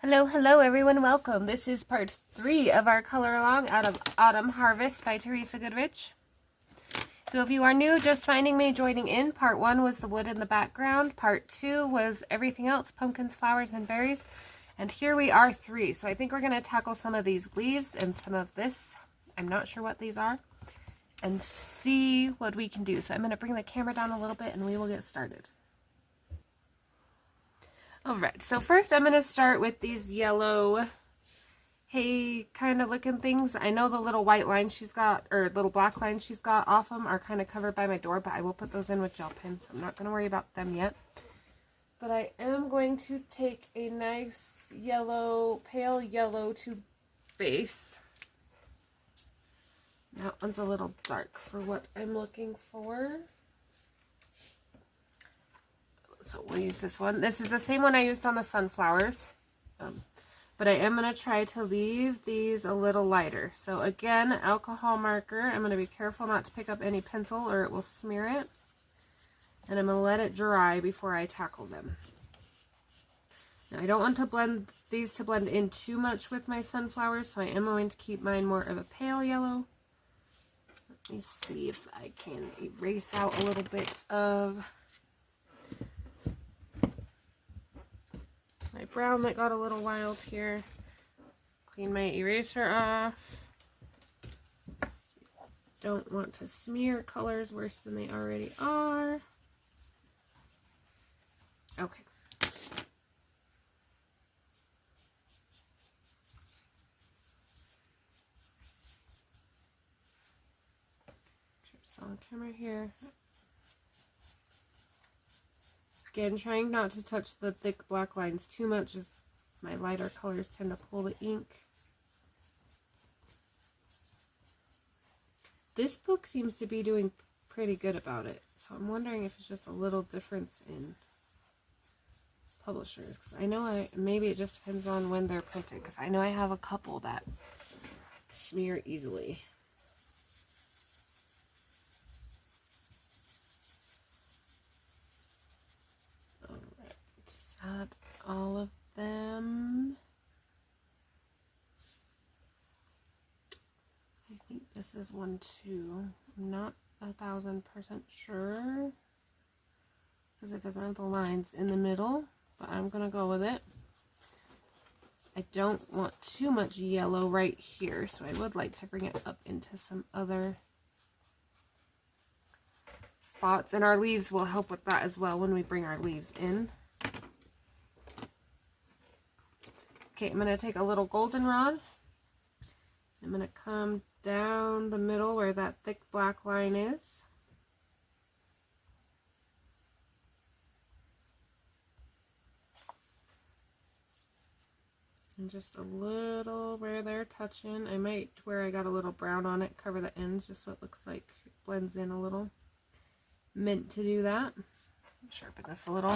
Hello, hello everyone, welcome. This is part 3 of our color along out of Autumn Harvest by Teresa Goodridge. So if you are new, just finding me, joining in, part 1 was the wood in the background, part 2 was everything else, pumpkins, flowers, and berries, and here we are 3. So I think we're going to tackle some of these leaves and some of this, I'm not sure what these are, and see what we can do. So I'm going to bring the camera down a little bit and we will get started. Alright, so first I'm going to start with these yellow hay kind of looking things. I know the little white lines she's got, or little black lines she's got off them are kind of covered by my door, but I will put those in with gel pens, so I'm not going to worry about them yet. But I am going to take a nice yellow, pale yellow to base. That one's a little dark for what I'm looking for. So we'll use this one. This is the same one I used on the sunflowers. But I am going to try to leave these a little lighter. So again, alcohol marker. I'm going to be careful not to pick up any pencil or it will smear it. And I'm going to let it dry before I tackle them. Now I don't want to blend these to blend in too much with my sunflowers, so I am going to keep mine more of a pale yellow. Let me see if I can erase out a little bit of my brown that got a little wild here. Clean my eraser off. Don't want to smear colors worse than they already are. Okay. Chips on camera here. Again, trying not to touch the thick black lines too much as my lighter colors tend to pull the ink. This book seems to be doing pretty good about it, so I'm wondering if it's just a little difference in publishers. Because I know maybe it just depends on when they're printed, because I know I have a couple that smear easily. All of them. I think this is one too. I'm not 1000% sure because it doesn't have the lines in the middle, but I'm gonna go with it. I don't want too much yellow right here, so I would like to bring it up into some other spots, and our leaves will help with that as well when we bring our leaves in. Okay, I'm going to take a little goldenrod. I'm going to come down the middle where that thick black line is. And just a little where they're touching. I might, where I got a little brown on it, cover the ends just so it looks like it blends in a little. Meant to do that. Sharpen this a little.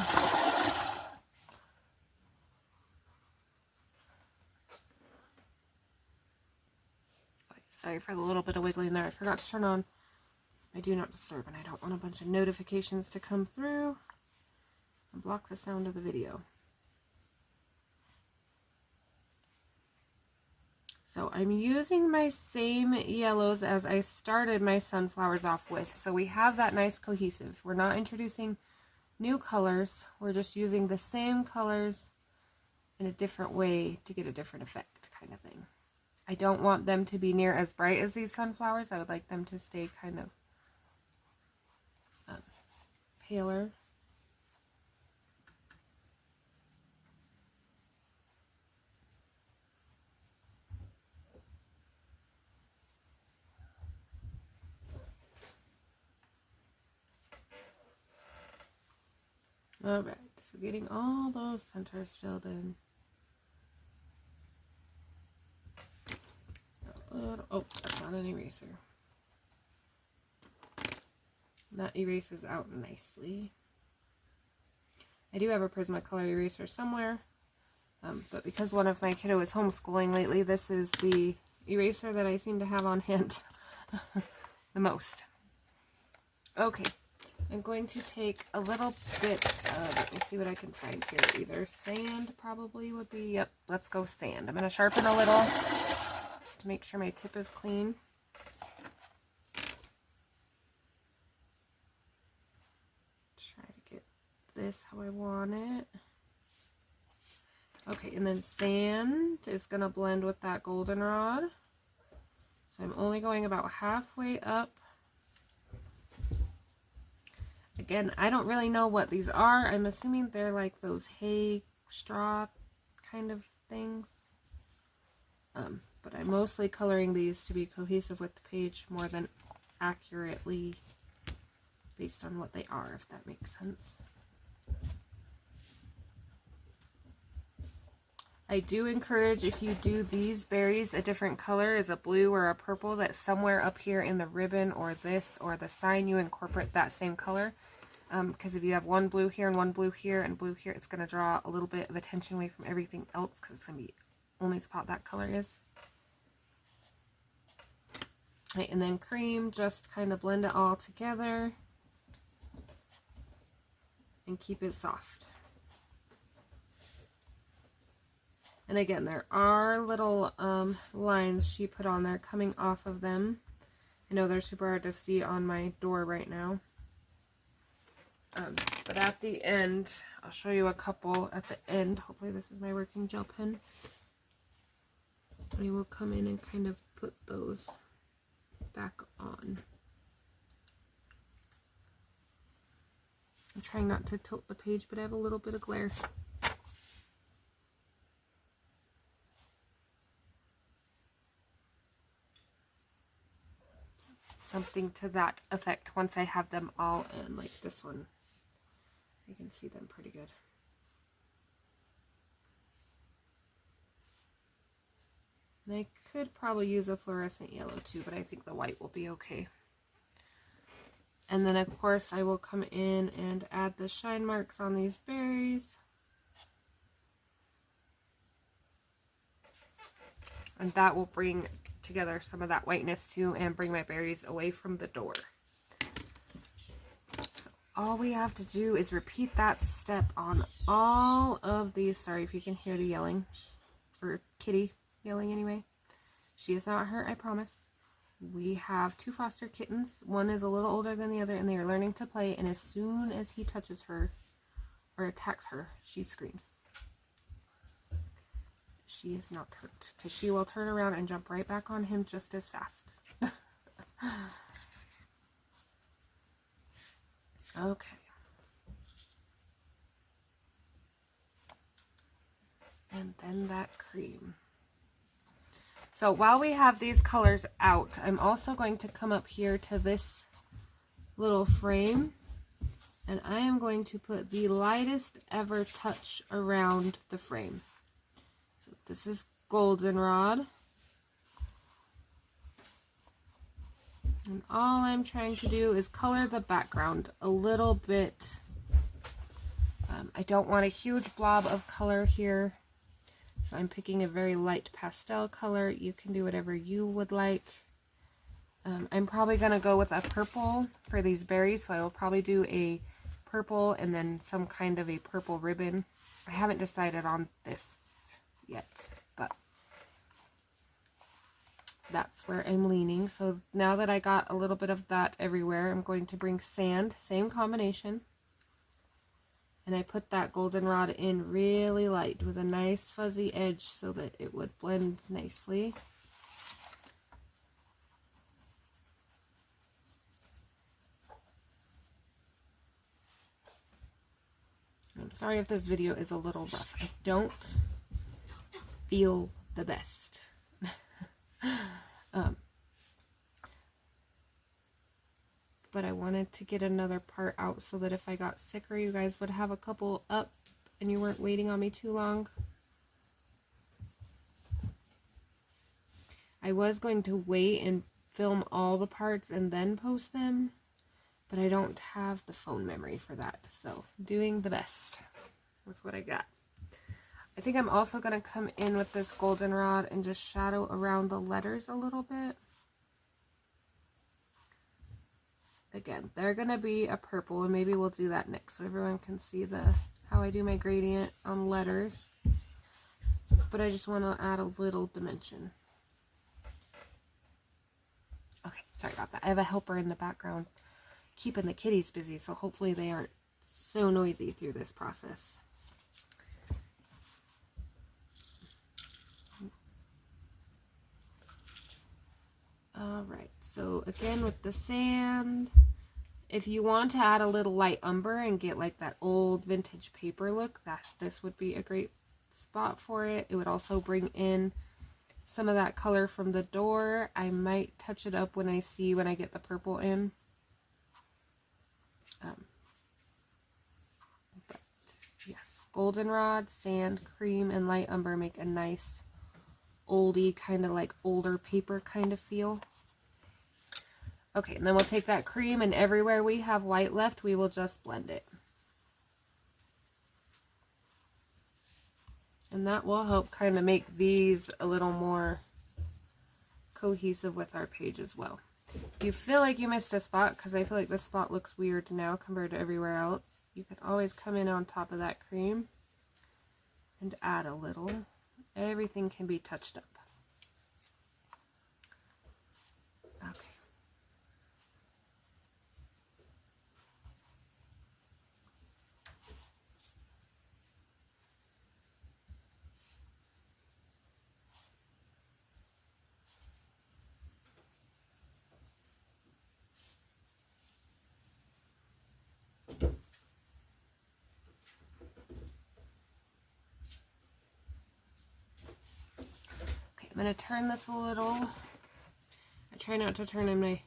Sorry for the little bit of wiggling there. I forgot to turn on my do not disturb, and I don't want a bunch of notifications to come through and block the sound of the video. So I'm using my same yellows as I started my sunflowers off with. So we have that nice cohesive. We're not introducing new colors. We're just using the same colors in a different way to get a different effect, kind of thing. I don't want them to be near as bright as these sunflowers. I would like them to stay kind of paler. Alright, so getting all those centers filled in. Oh, that's not an eraser. That erases out nicely. I do have a Prismacolor eraser somewhere, but because one of my kiddo is homeschooling lately, this is the eraser that I seem to have on hand the most. Okay, I'm going to take a little bit of, let me see what I can find here. Either sand probably would be, yep, let's go sand. I'm going to sharpen a little just to make sure my tip is clean. Try to get this how I want it. Okay, and then sand is going to blend with that goldenrod. So I'm only going about halfway up. Again, I don't really know what these are. I'm assuming they're like those hay straw kind of things. But I'm mostly coloring these to be cohesive with the page more than accurately based on what they are, if that makes sense. I do encourage, if you do these berries a different color as a blue or a purple, that somewhere up here in the ribbon or this or the sign you incorporate that same color. Because if you have one blue here and one blue here and blue here, it's going to draw a little bit of attention away from everything else because it's going to be only spot that color is. Right, and then cream, just kind of blend it all together and keep it soft. And again, there are little lines she put on there coming off of them. I know they're super hard to see on my door right now. But at the end, I'll show you a couple at the end. Hopefully this is my working gel pen. We will come in and kind of put those back on. I'm trying not to tilt the page, but I have a little bit of glare. Something to that effect once I have them all in, like this one. You can see them pretty good. And I could probably use a fluorescent yellow too, but I think the white will be okay. And then of course I will come in and add the shine marks on these berries. And that will bring together some of that whiteness too and bring my berries away from the door. So all we have to do is repeat that step on all of these. Sorry if you can hear the yelling, or kitty yelling anyway. She is not hurt, I promise. We have two foster kittens. One is a little older than the other and they are learning to play, and as soon as he touches her or attacks her, she screams. She is not hurt because she will turn around and jump right back on him just as fast. Okay. And then that cream. So while we have these colors out, I'm also going to come up here to this little frame, and I am going to put the lightest ever touch around the frame. So this is goldenrod. And all I'm trying to do is color the background a little bit. I don't want a huge blob of color here, so I'm picking a very light pastel color. You can do whatever you would like. I'm probably going to go with a purple for these berries, so I will probably do a purple and then some kind of a purple ribbon. I haven't decided on this yet, but that's where I'm leaning. So now that I got a little bit of that everywhere, I'm going to bring sand, same combination, and I put that goldenrod in really light with a nice fuzzy edge so that it would blend nicely. I'm sorry if this video is a little rough. I don't feel the best. But I wanted to get another part out so that if I got sicker, you guys would have a couple up and you weren't waiting on me too long. I was going to wait and film all the parts and then post them, but I don't have the phone memory for that, so doing the best with what I got. I think I'm also going to come in with this goldenrod and just shadow around the letters a little bit. again, they're going to be a purple, and maybe we'll do that next so everyone can see how I do my gradient on letters. But I just want to add a little dimension. Okay, sorry about that. I have a helper in the background keeping the kitties busy, so hopefully they aren't so noisy through this process. Alright, so again with the sand, if you want to add a little light umber and get like that old vintage paper look, this would be a great spot for it. It would also bring in some of that color from the door. I might touch it up when I get the purple in. But yes, goldenrod, sand, cream, and light umber make a nice oldie, kind of like older paper kind of feel. Okay, and then we'll take that cream, and everywhere we have white left, we will just blend it. And that will help kind of make these a little more cohesive with our page as well. If you feel like you missed a spot, because I feel like this spot looks weird now compared to everywhere else, you can always come in on top of that cream and add a little. Everything can be touched up. Okay. I'm going to turn this a little. I try not to turn in my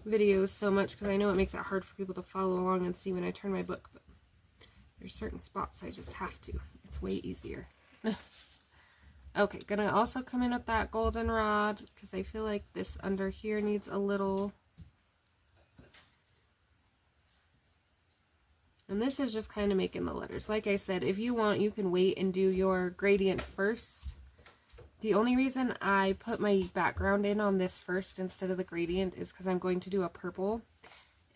videos so much because I know it makes it hard for people to follow along and see when I turn my book, but there's certain spots I just have to. It's way easier. Okay, gonna also come in with that goldenrod because I feel like this under here needs a little. And this is just kind of making the letters. Like I said, if you want, you can wait and do your gradient first. The only reason I put my background in on this first instead of the gradient is because I'm going to do a purple.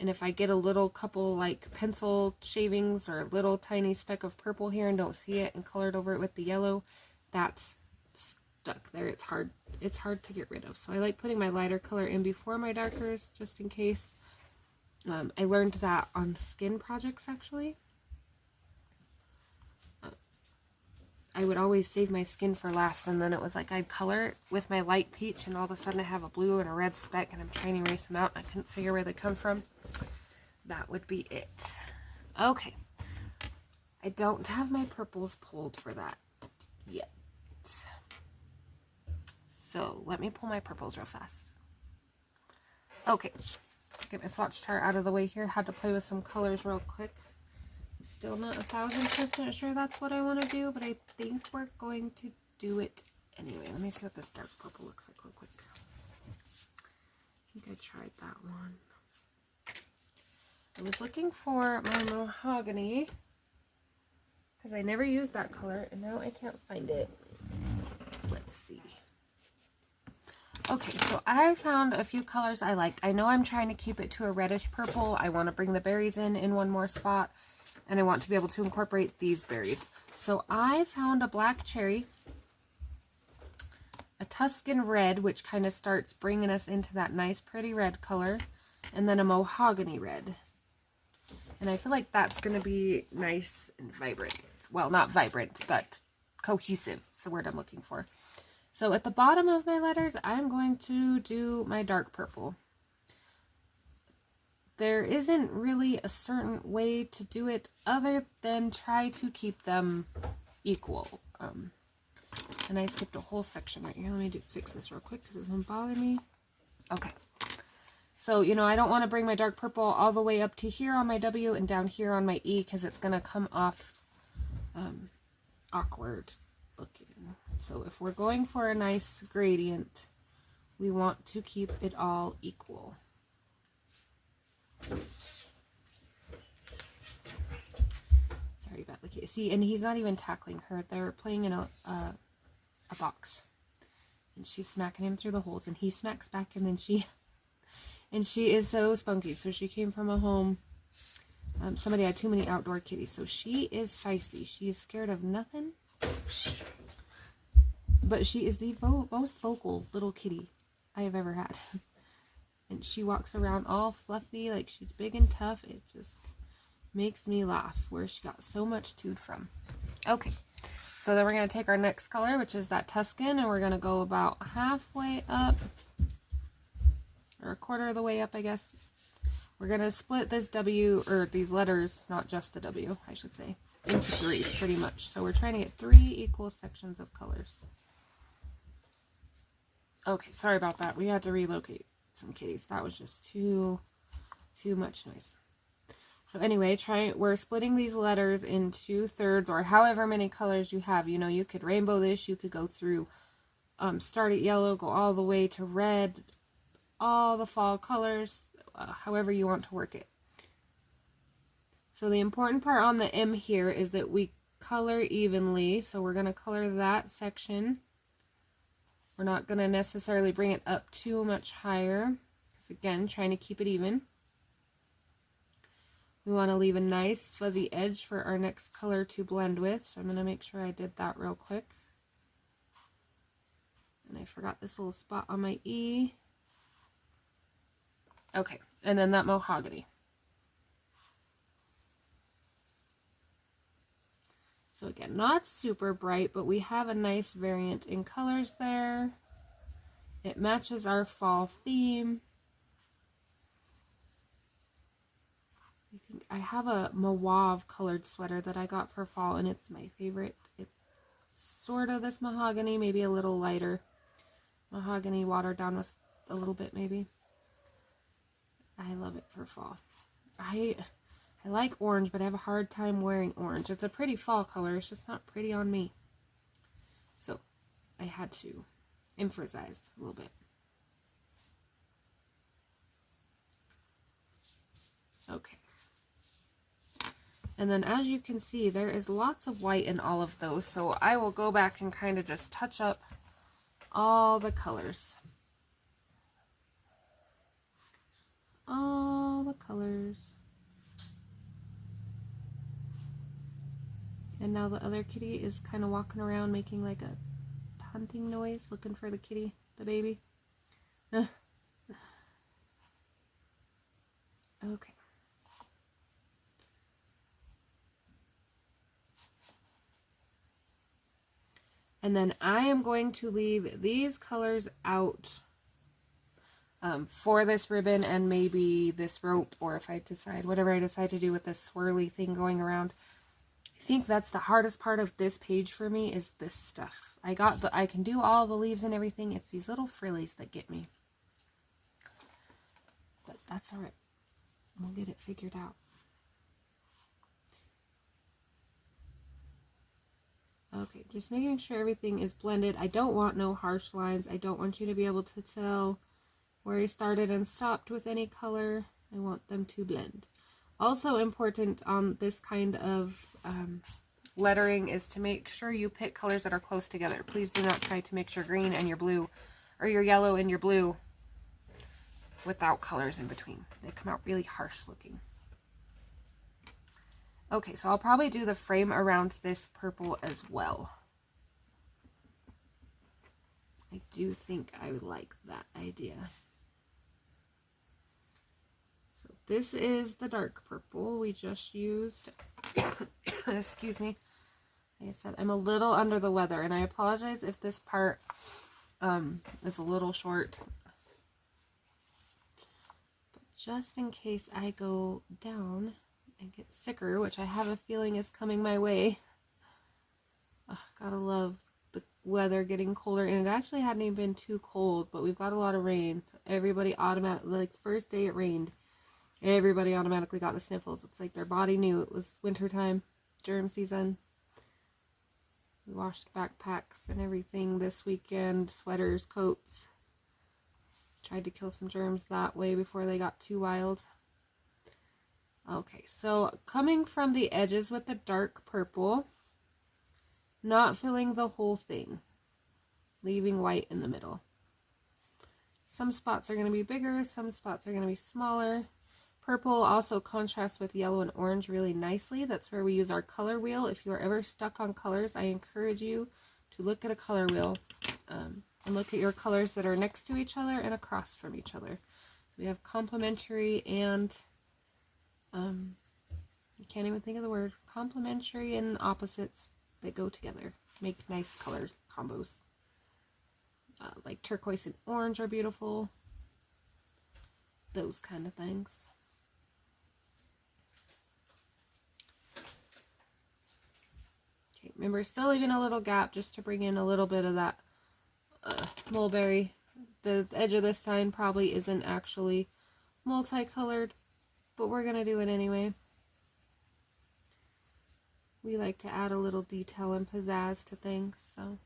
And if I get a little couple like pencil shavings or a little tiny speck of purple here and don't see it and colored over it with the yellow, that's stuck there. It's hard to get rid of. So I like putting my lighter color in before my darkers just in case. I learned that on skin projects actually. I would always save my skin for last, and then it was like I'd color it with my light peach and all of a sudden I have a blue and a red speck and I'm trying to erase them out and I couldn't figure where they come from. That would be it. Okay. I don't have my purples pulled for that yet. So let me pull my purples real fast. Okay. Get my swatch chart out of the way here. Had to play with some colors real quick. Still not 1000% sure that's what I want to do, but I think we're going to do it anyway. Let me see what this dark purple looks like real quick. I think I tried that one. I was looking for my mahogany because I never used that color and now I can't find it. Let's see. Okay, so I found a few colors I liked. I know I'm trying to keep it to a reddish purple. I want to bring the berries in one more spot. And I want to be able to incorporate these berries. So I found a black cherry, a Tuscan red, which kind of starts bringing us into that nice pretty red color, and then a mahogany red. And I feel like that's going to be nice and vibrant. Well, not vibrant, but cohesive is the word I'm looking for. So at the bottom of my letters, I'm going to do my dark purple. There isn't really a certain way to do it other than try to keep them equal. And I skipped a whole section right here. Let me fix this real quick because it doesn't bother me. Okay. So, you know, I don't want to bring my dark purple all the way up to here on my W and down here on my E because it's going to come off awkward looking. So if we're going for a nice gradient, we want to keep it all equal. Sorry about the kid. See, and he's not even tackling her. They're playing in a box. And she's smacking him through the holes, and he smacks back, and then she And she is so spunky. So she came from a home. Somebody had too many outdoor kitties. So she is feisty. She is scared of nothing. But she is the most vocal little kitty I have ever had. And she walks around all fluffy, like she's big and tough. It just makes me laugh where she got so much toot from. Okay, so then we're going to take our next color, which is that Tuscan, and we're going to go about halfway up, or a quarter of the way up, I guess. We're going to split this W, or these letters, not just the W, I should say, into threes pretty much. So we're trying to get 3 equal sections of colors. Okay, sorry about that. We had to relocate some kitties. That was just too much noise. So anyway, we're splitting these letters into thirds, or however many colors you have. You know, you could rainbow this, you could go through, start at yellow, go all the way to red, all the fall colors, however you want to work it. So the important part on the M here is that we color evenly. So we're going to color that section. We're not going to necessarily bring it up too much higher, because again, trying to keep it even. We want to leave a nice fuzzy edge for our next color to blend with. So I'm going to make sure I did that real quick. And I forgot this little spot on my E. Okay, and then that mahogany. So again, not super bright, but we have a nice variant in colors there. It matches our fall theme. I think I have a mauve colored sweater that I got for fall, and it's my favorite. It's sort of this mahogany, maybe a little lighter. Mahogany watered down with a little bit maybe. I love it for fall. I like orange, but I have a hard time wearing orange. It's a pretty fall color. It's just not pretty on me. So I had to emphasize a little bit. Okay. And then as you can see, there is lots of white in all of those. So I will go back and kind of just touch up all the colors. All the colors. And now the other kitty is kind of walking around making like a hunting noise, looking for the kitty, the baby. Okay. And then I am going to leave these colors out for this ribbon and maybe this rope, or if I decide, whatever I decide to do with this swirly thing going around. I think that's the hardest part of this page for me, is this stuff. I can do all the leaves and everything. It's these little frillies that get me. But that's all right. We'll get it figured out. Okay, just making sure everything is blended. I don't want no harsh lines. I don't want you to be able to tell where you started and stopped with any color. I want them to blend. Also important on this kind of lettering is to make sure you pick colors that are close together. Please do not try to mix your green and your blue, or your yellow and your blue, without colors in between. They come out really harsh looking. Okay, so I'll probably do the frame around this purple as well. I do think I would like that idea. So this is the dark purple we just used. Excuse me. Like I said, I'm a little under the weather, and I apologize if this part is a little short. But just in case I go down and get sicker, which I have a feeling is coming my way. Oh, gotta love the weather getting colder, and it actually hadn't even been too cold, but we've got a lot of rain. Everybody automatically, like the first day it rained, everybody automatically got the sniffles. It's like their body knew it was wintertime, germ season. We washed backpacks and everything this weekend, sweaters, coats. Tried to kill some germs that way before they got too wild. Okay, so coming from the edges with the dark purple, not filling the whole thing, leaving white in the middle. Some spots are going to be bigger, some spots are going to be smaller. Purple also contrasts with yellow and orange really nicely. That's where we use our color wheel. If you are ever stuck on colors, I encourage you to look at a color wheel and look at your colors that are next to each other and across from each other. So we have complementary and, I can't even think of the word, complementary and opposites that go together. Make nice color combos. Like turquoise and orange are beautiful. Those kind of things. Okay, remember, still leaving a little gap just to bring in a little bit of that mulberry. The edge of this sign probably isn't actually multicolored, but we're going to do it anyway. We like to add a little detail and pizzazz to things, so.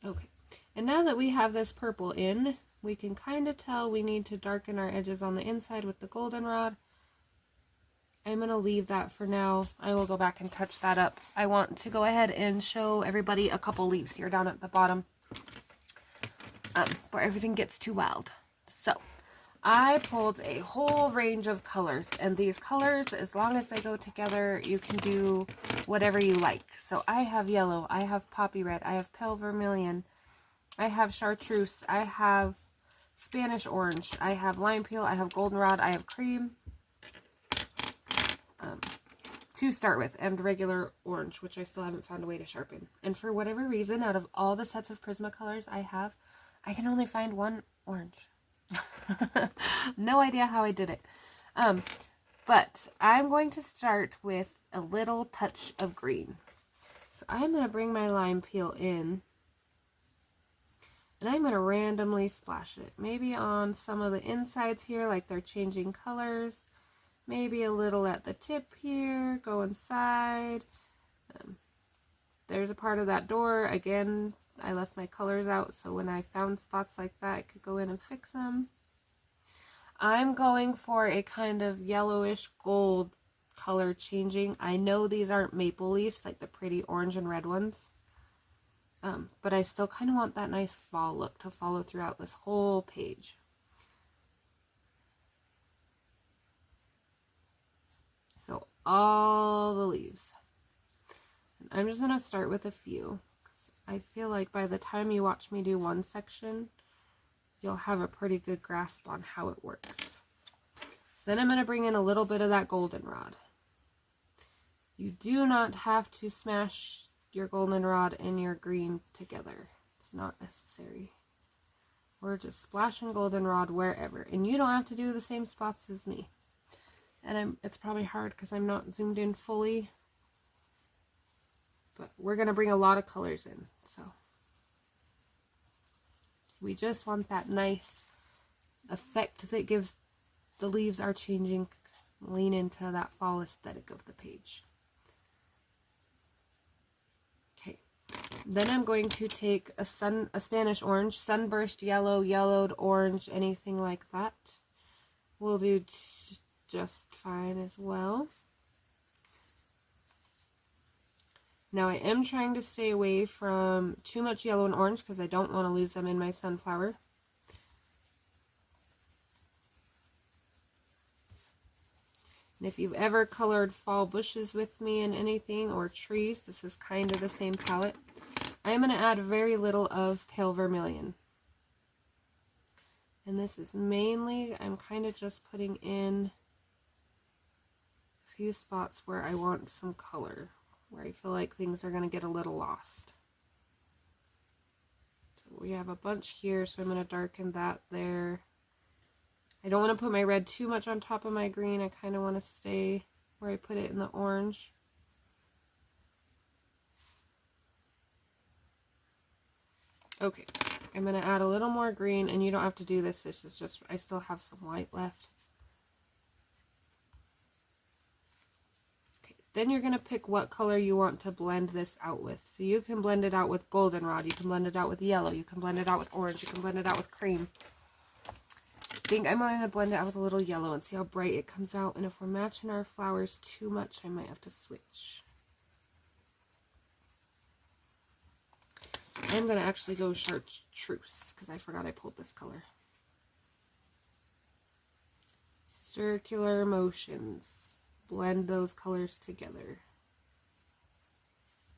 Okay, and now that we have this purple in, we can kind of tell we need to darken our edges on the inside with the goldenrod. I'm going to leave that for now. I will go back and touch that up. I want to go ahead and show everybody a couple leaves here down at the bottom where everything gets too wild. So I pulled a whole range of colors, and these colors, as long as they go together, you can do whatever you like. So I have yellow, I have poppy red, I have pale vermilion, I have chartreuse, I have Spanish orange, I have lime peel, I have goldenrod, I have cream to start with, and regular orange, which I still haven't found a way to sharpen. And for whatever reason, out of all the sets of Prismacolors I have, I can only find one orange. No idea how I did it. But I'm going to start with a little touch of green. So I'm going to bring my lime peel in, and I'm going to randomly splash it. Maybe on some of the insides here, like they're changing colors. Maybe a little at the tip here, go inside. There's a part of that door. Again, I left my colors out, so when I found spots like that, I could go in and fix them. I'm going for a kind of yellowish gold color changing. I know these aren't maple leaves, like the pretty orange and red ones. But I still kind of want that nice fall look to follow throughout this whole page. So all the leaves. And I'm just going to start with a few. I feel like by the time you watch me do one section, you'll have a pretty good grasp on how it works. So then I'm going to bring in a little bit of that goldenrod. You do not have to smash your goldenrod and your green together. It's not necessary. We're just splashing goldenrod wherever. And you don't have to do the same spots as me. And it's probably hard because I'm not zoomed in fully. But we're going to bring a lot of colors in. So we just want that nice effect that gives the leaves are changing. Lean into that fall aesthetic of the page. Okay. Then I'm going to take a Spanish orange, sunburst yellow, yellowed orange, anything like that. We'll do just fine as well. Now I am trying to stay away from too much yellow and orange because I don't want to lose them in my sunflower. And if you've ever colored fall bushes with me in anything, or trees, this is kind of the same palette. I'm going to add very little of pale vermilion. And this is mainly, I'm kind of just putting in a few spots where I want some color, where I feel like things are going to get a little lost. So we have a bunch here, so I'm going to darken that there. I don't want to put my red too much on top of my green. I kind of want to stay where I put it in the orange. Okay, I'm going to add a little more green, and you don't have to do this. This is just, I still have some white left. then you're going to pick what color you want to blend this out with. So you can blend it out with goldenrod, you can blend it out with yellow, you can blend it out with orange, you can blend it out with cream. I think I'm going to blend it out with a little yellow and see how bright it comes out. And if we're matching our flowers too much, I might have to switch. I'm going to actually go chartreuse because I forgot I pulled this color. Circular motions. Blend those colors together.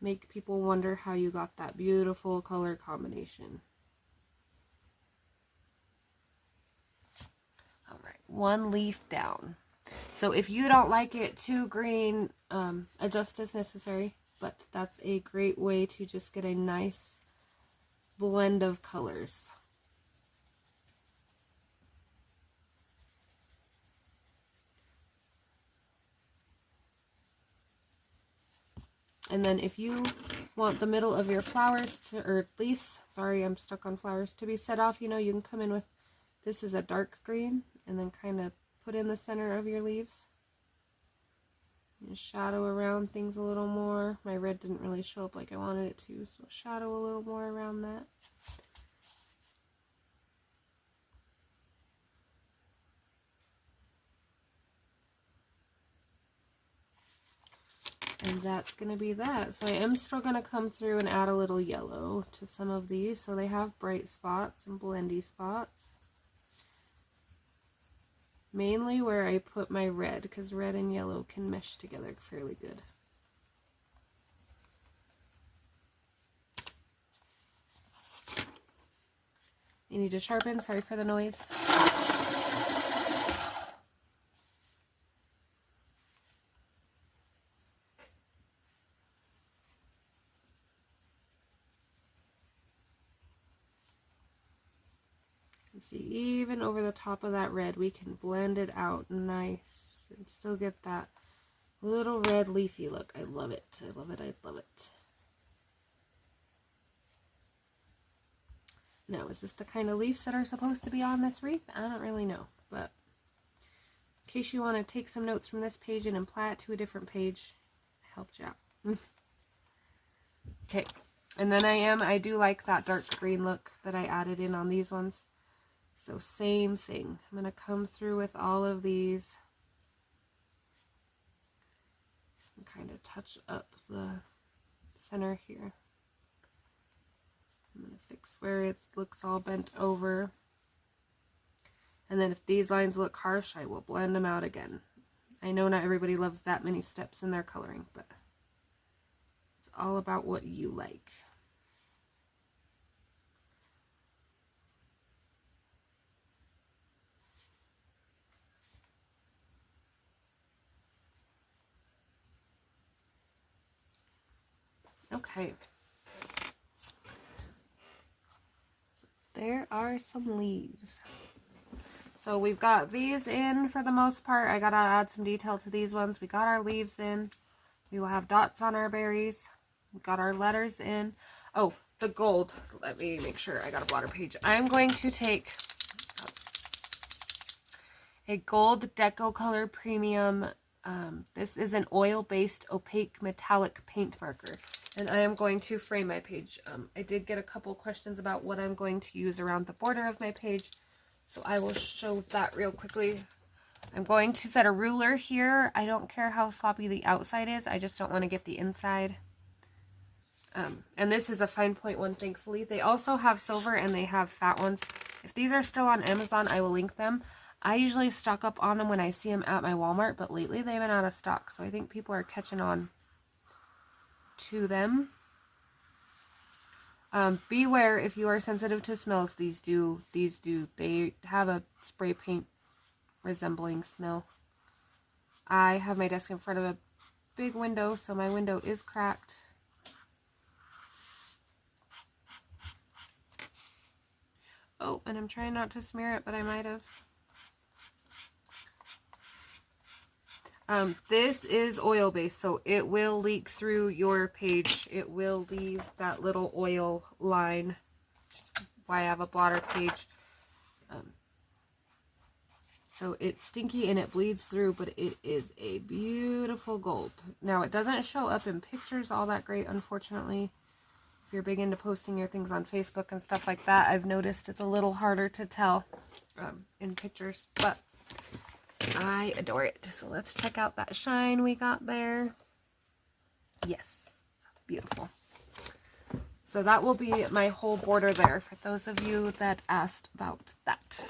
Make people wonder how you got that beautiful color combination. Alright, one leaf down. So if you don't like it too green, adjust as necessary, but that's a great way to just get a nice blend of colors. And then if you want the middle of your flowers to, or leaves, sorry, I'm stuck on flowers, to be set off, you know, you can come in with, this is a dark green, and then kind of put in the center of your leaves. And shadow around things a little more. My red didn't really show up like I wanted it to, so shadow a little more around that. And that's going to be that. So I am still going to come through and add a little yellow to some of these. So they have bright spots and blendy spots. Mainly where I put my red, because red and yellow can mesh together fairly good. You need to sharpen, sorry for the noise. See, even over the top of that red, we can blend it out nice and still get that little red leafy look. I love it. I love it. I love it. Now, is this the kind of leaves that are supposed to be on this wreath? I don't really know, but in case you want to take some notes from this page and apply it to a different page, I helped you out. Okay, and then I do like that dark green look that I added in on these ones. So same thing. I'm going to come through with all of these and kind of touch up the center here. I'm going to fix where it looks all bent over. And then if these lines look harsh, I will blend them out again. I know not everybody loves that many steps in their coloring, but it's all about what you like. Okay. There are some leaves. So we've got these in for the most part. I gotta add some detail to these ones. We got our leaves in. We will have dots on our berries. We've got our letters in. Oh, the gold. Let me make sure I got a blotter page. I'm going to take a gold Deco Color Premium. This is an oil-based opaque metallic paint marker. And I am going to frame my page. I did get a couple questions about what I'm going to use around the border of my page. So I will show that real quickly. I'm going to set a ruler here. I don't care how sloppy the outside is. I just don't want to get the inside. And this is a fine point one, thankfully. They also have silver and they have fat ones. If these are still on Amazon, I will link them. I usually stock up on them when I see them at my Walmart, but lately they've been out of stock. So I think people are catching on to them. Beware if you are sensitive to smells. These do. They have a spray paint resembling smell. I have my desk in front of a big window, so my window is cracked. Oh, and I'm trying not to smear it, but I might have. This is oil based, so it will leak through your page. It will leave that little oil line. Which is why I have a blotter page. So it's stinky and it bleeds through, but it is a beautiful gold. Now, it doesn't show up in pictures all that great, unfortunately. If you're big into posting your things on Facebook and stuff like that, I've noticed it's a little harder to tell in pictures, but I adore it. So let's check out that shine we got there. Yes, that's beautiful. So that will be my whole border there for those of you that asked about that.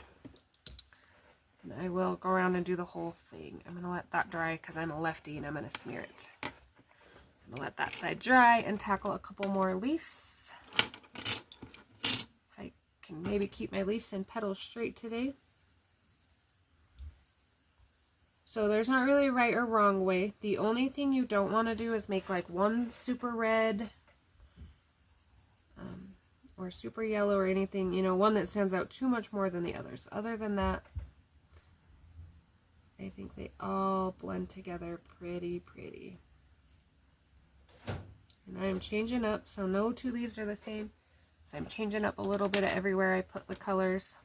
And I will go around and do the whole thing. I'm going to let that dry because I'm a lefty and I'm going to smear it. I'm going to let that side dry and tackle a couple more leaves. If I can maybe keep my leaves and petals straight today. So there's not really a right or wrong way. The only thing you don't want to do is make like one super red or super yellow or anything, you know, one that stands out too much more than the others. Other than that, I think they all blend together pretty. And I am changing up, so no two leaves are the same. So I'm changing up a little bit everywhere I put the colors.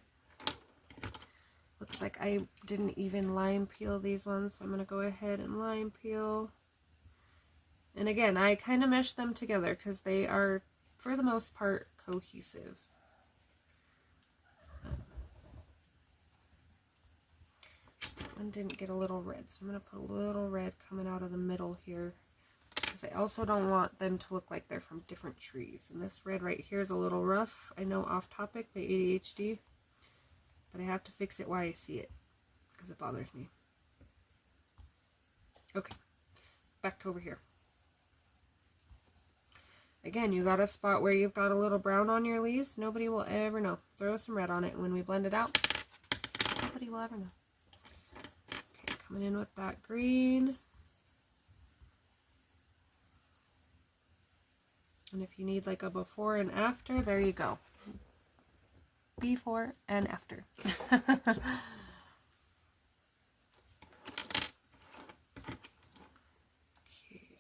Looks like I didn't even lime peel these ones, so I'm going to go ahead and lime peel. And again, I kind of mesh them together because they are, for the most part, cohesive. One didn't get a little red, so I'm going to put a little red coming out of the middle here, because I also don't want them to look like they're from different trees. And this red right here is a little rough. I know, off topic by ADHD, but I have to fix it while I see it because it bothers me. Okay, back to over here. Again, you got a spot where you've got a little brown on your leaves. Nobody will ever know. Throw some red on it, and when we blend it out, nobody will ever know. Okay, coming in with that green. And if you need like a before and after, there you go. Before and after.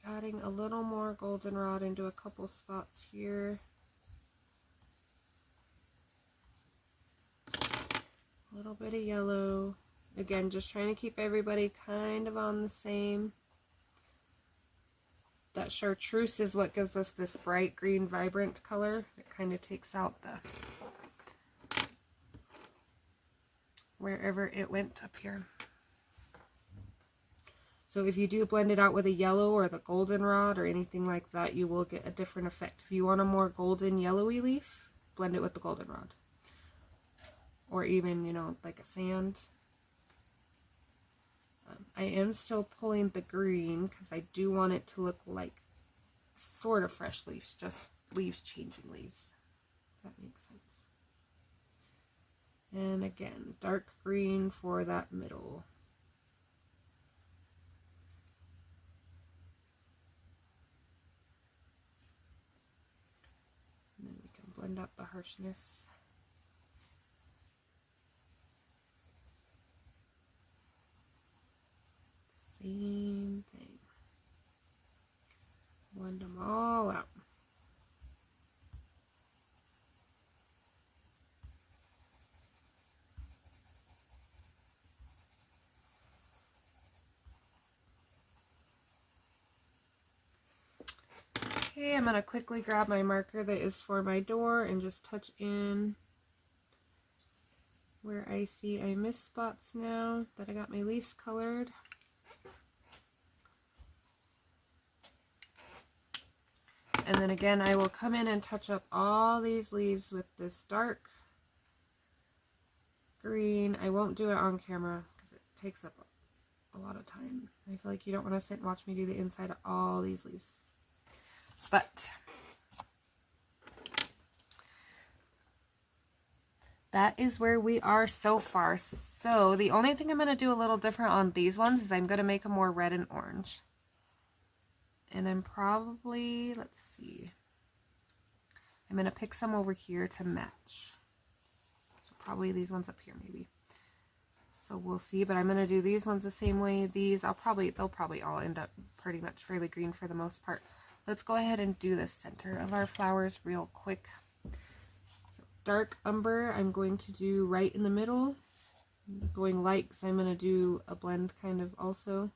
Adding a little more goldenrod into a couple spots here. A little bit of yellow. Again, just trying to keep everybody kind of on the same. That chartreuse is what gives us this bright green, vibrant color. It kind of takes out the wherever it went up here. So if you do blend it out with a yellow or the goldenrod or anything like that, you will get a different effect. If you want a more golden yellowy leaf, blend it with the goldenrod. Or even, you know, like a sand. I am still pulling the green because I do want it to look like sort of fresh leaves, just leaves changing leaves. If that makes sense. And again, dark green for that middle. And then we can blend out the harshness. Same thing. Blend them all out. Okay, I'm going to quickly grab my marker that is for my door and just touch in where I see I missed spots now that I got my leaves colored. And then again, I will come in and touch up all these leaves with this dark green. I won't do it on camera because it takes up a lot of time. I feel like you don't want to sit and watch me do the inside of all these leaves. But that is where we are so far. So the only thing I'm going to do a little different on these ones is I'm going to make them more red and orange. And I'm probably, let's see, I'm going to pick some over here to match. So probably these ones up here maybe. So we'll see, but I'm going to do these ones the same way. These, they'll probably all end up pretty much fairly green for the most part. Let's go ahead and do the center of our flowers real quick. So dark umber, I'm going to do right in the middle. going light because I'm going to do a blend kind of also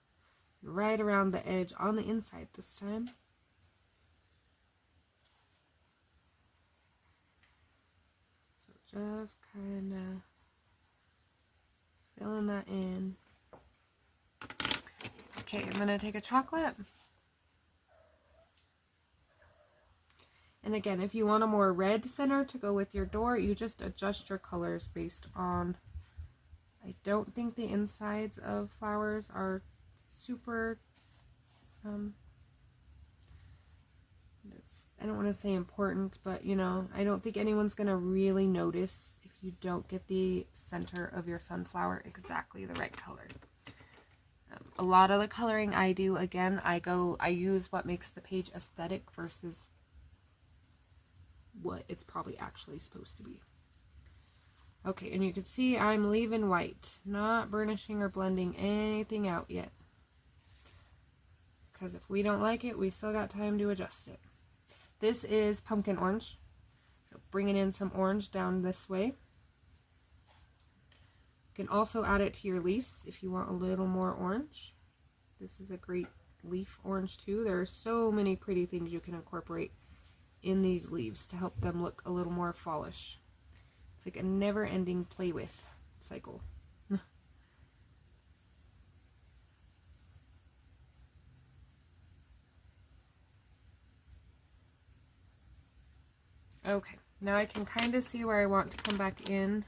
right around the edge on the inside this time. So just kind of filling that in. Okay, I'm going to take a chocolate. And again, if you want a more red center to go with your door, you just adjust your colors based on... I don't think the insides of flowers are super... I don't want to say important, but you know, I don't think anyone's going to really notice if you don't get the center of your sunflower exactly the right color. A lot of the coloring I do, again, I use what makes the page aesthetic versus what it's probably actually supposed to be. Okay, and you can see I'm leaving white, not burnishing or blending anything out yet. Because if we don't like it, we still got time to adjust it. This is pumpkin orange. So bringing in some orange down this way. You can also add it to your leaves if you want a little more orange. This is a great leaf orange too. There are so many pretty things you can incorporate in these leaves to help them look a little more fallish. It's like a never-ending play with cycle. Okay, now I can kind of see where I want to come back in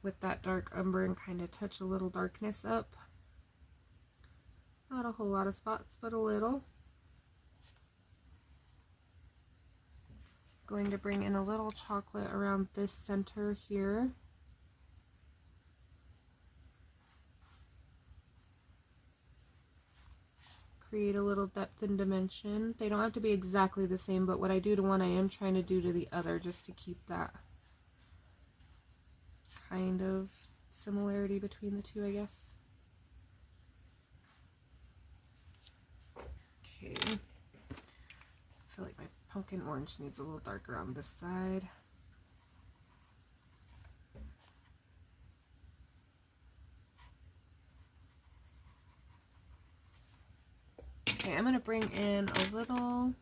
with that dark umber and kind of touch a little darkness up. Not a whole lot of spots, but a little. Going to bring in a little chocolate around this center here. Create a little depth and dimension. They don't have to be exactly the same, but what I do to one I am trying to do to the other just to keep that kind of similarity between the two, I guess. Okay. I feel like my pumpkin orange needs a little darker on this side. Okay, I'm going to bring in a little...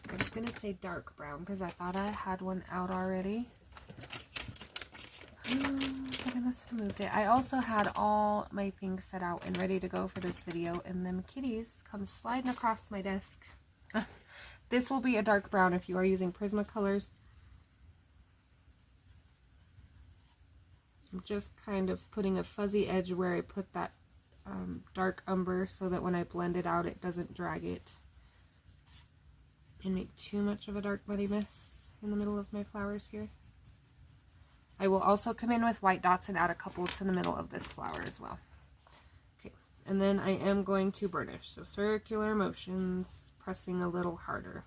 I was going to say dark brown because I thought I had one out already. But I must have moved it. I also had all my things set out and ready to go for this video, and them kitties come sliding across my desk. This will be a dark brown if you are using Prismacolors. I'm just kind of putting a fuzzy edge where I put that dark umber so that when I blend it out, it doesn't drag it and make too much of a dark muddy mess in the middle of my flowers here. I will also come in with white dots and add a couple to the middle of this flower as well. Okay, and then I am going to burnish. So circular motions, pressing a little harder.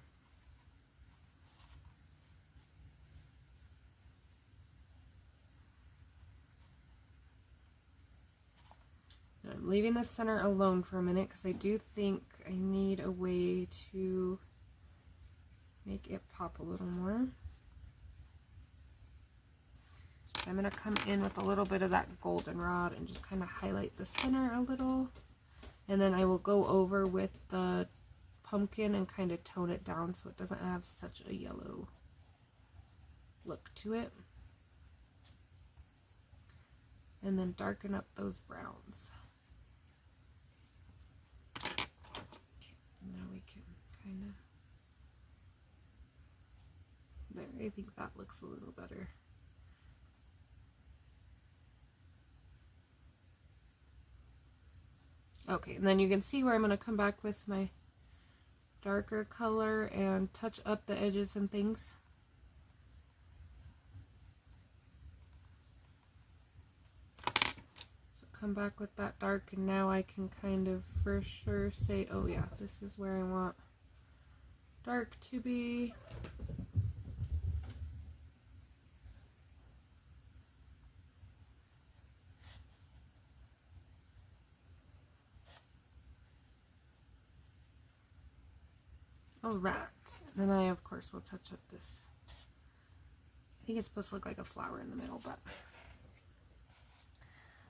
I'm leaving the center alone for a minute because I do think I need a way to make it pop a little more. I'm going to come in with a little bit of that goldenrod and just kind of highlight the center a little. And then I will go over with the pumpkin and kind of tone it down so it doesn't have such a yellow look to it. And then darken up those browns. Okay, now we can kind of... There, I think that looks a little better. Okay, and then you can see where I'm going to come back with my darker color and touch up the edges and things. So come back with that dark, and now I can kind of for sure say, oh yeah, this is where I want dark to be. Alright, then I of course will touch up this think it's supposed to look like a flower in the middle, but...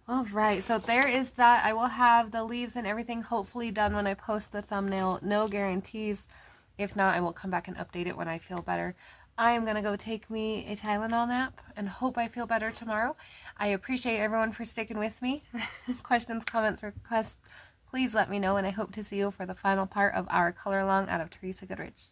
Alright, so there is that. I will have the leaves and everything hopefully done when I post the thumbnail. No guarantees. If not, I will come back and update it when I feel better. I am going to go take me a Tylenol nap and hope I feel better tomorrow. I appreciate everyone for sticking with me. Questions, comments, requests, please let me know, and I hope to see you for the final part of our color along out of Teresa Goodridge.